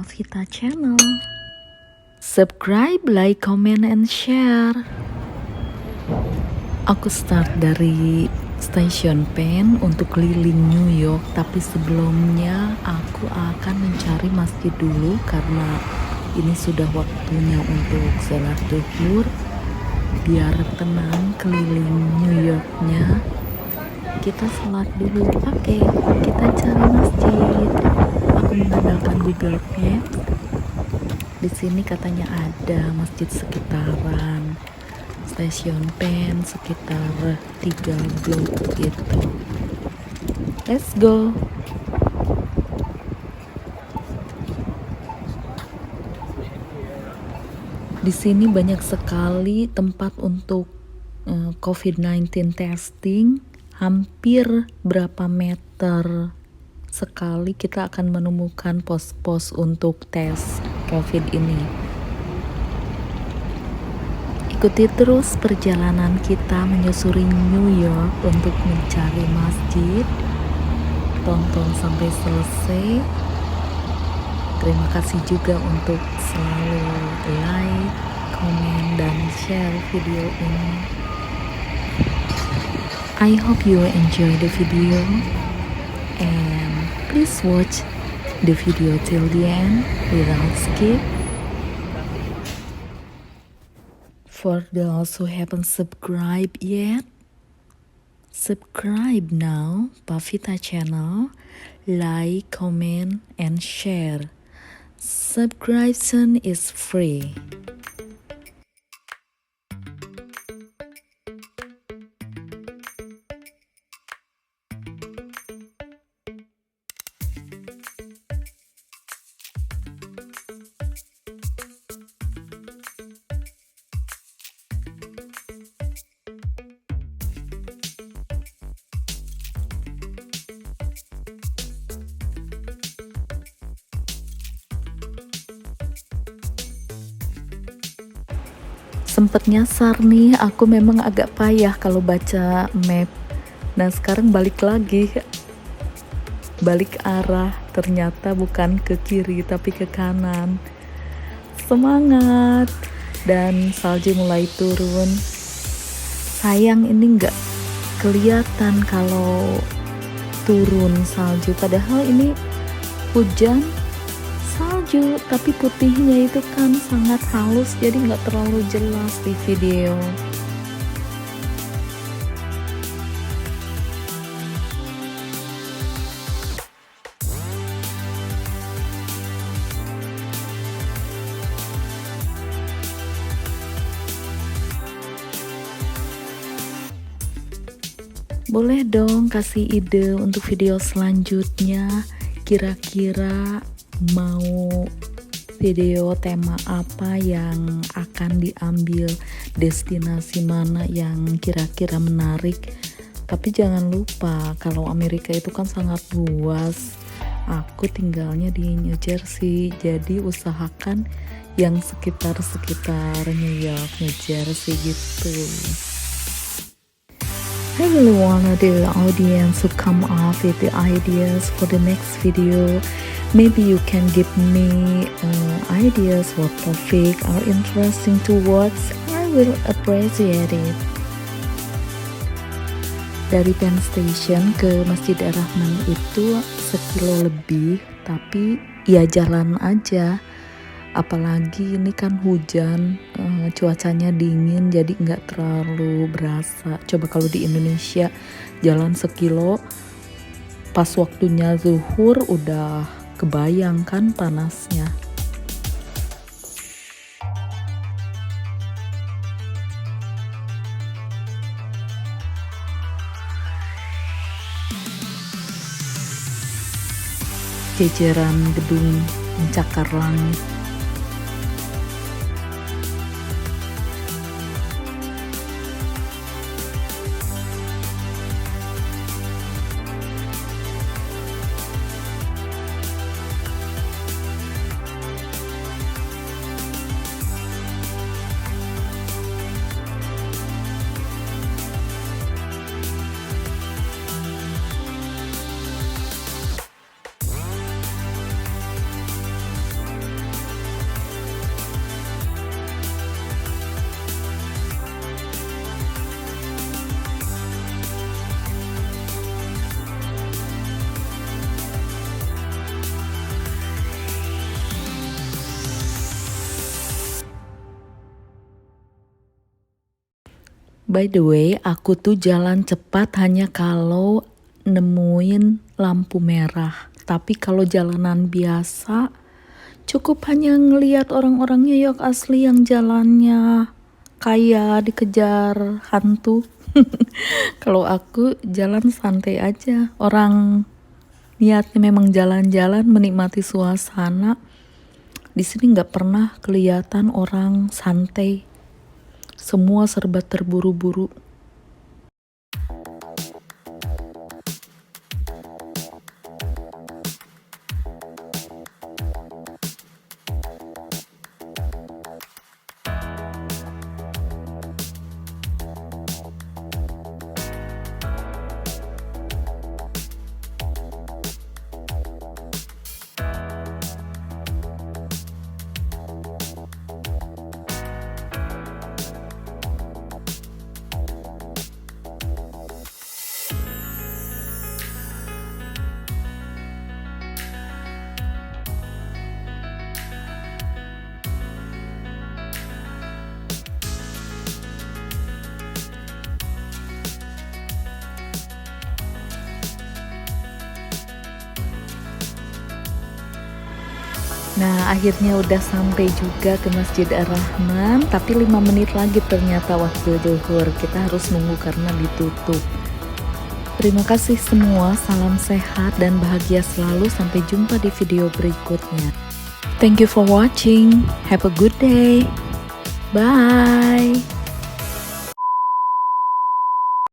Pavita Channel. Subscribe, like, comment, and share. Aku start dari Stasiun Penn untuk keliling New York, tapi sebelumnya aku akan mencari masjid dulu karena ini sudah waktunya untuk sholat zuhur. Biar tenang keliling New Yorknya, kita sholat dulu. Oke, kita cari masjid. Aku mengandalkan Google Maps. Di sini katanya ada masjid sekitaran Stasiun Penn, sekitar 3 blok gitu. Let's go. Di sini banyak sekali tempat untuk COVID-19 testing. Hampir berapa meter sekali kita akan menemukan pos-pos untuk tes COVID ini. Ikuti terus perjalanan kita menyusuri New York untuk mencari masjid. Tonton sampai selesai. Terima kasih juga untuk selalu like, komen, dan share video ini. I hope you enjoy the video and please watch the video till the end without skip. For those who haven't subscribed yet, subscribe now, Pavita Channel, like, comment, and share. Subscription is free. Sempet nyasar nih, aku memang agak payah kalau baca map. Nah sekarang balik lagi, balik arah, ternyata bukan ke kiri tapi ke kanan. Semangat. Dan salju mulai turun. Sayang ini nggak kelihatan kalau turun salju, padahal ini hujan salju, tapi putihnya itu kan sangat halus, jadi nggak terlalu jelas di video. Boleh dong kasih ide untuk video selanjutnya, kira-kira mau video tema apa yang akan diambil, destinasi mana yang kira-kira menarik. Tapi jangan lupa kalau Amerika itu kan sangat luas. Aku tinggalnya di New Jersey, jadi usahakan yang sekitar New York, New Jersey gitu. I really want the audience to come up with the ideas for the next video. Maybe you can give me ideas what topic are interesting to watch. I will appreciate it. Dari Penn Station ke Masjid Ar-Rahman itu 1 kilo lebih, tapi ya jalan aja. Apalagi ini kan hujan, cuacanya dingin, jadi nggak terlalu berasa. Coba kalau di Indonesia jalan 1 kilo, pas waktunya zuhur udah kebayang kan panasnya. Jajaran gedung mencakar langit. By the way, aku tuh jalan cepat hanya kalau nemuin lampu merah. Tapi kalau jalanan biasa, cukup hanya ngelihat orang-orang New York asli yang jalannya kayak dikejar hantu. Kalau aku jalan santai aja. Orang niatnya memang jalan-jalan menikmati suasana. Di sini nggak pernah kelihatan orang santai. Semua serba terburu-buru. Nah, akhirnya udah sampai juga ke Masjid Ar-Rahman, tapi 5 menit lagi ternyata waktu zuhur. Kita harus nunggu karena ditutup. Terima kasih semua, salam sehat dan bahagia selalu. Sampai jumpa di video berikutnya. Thank you for watching. Have a good day. Bye.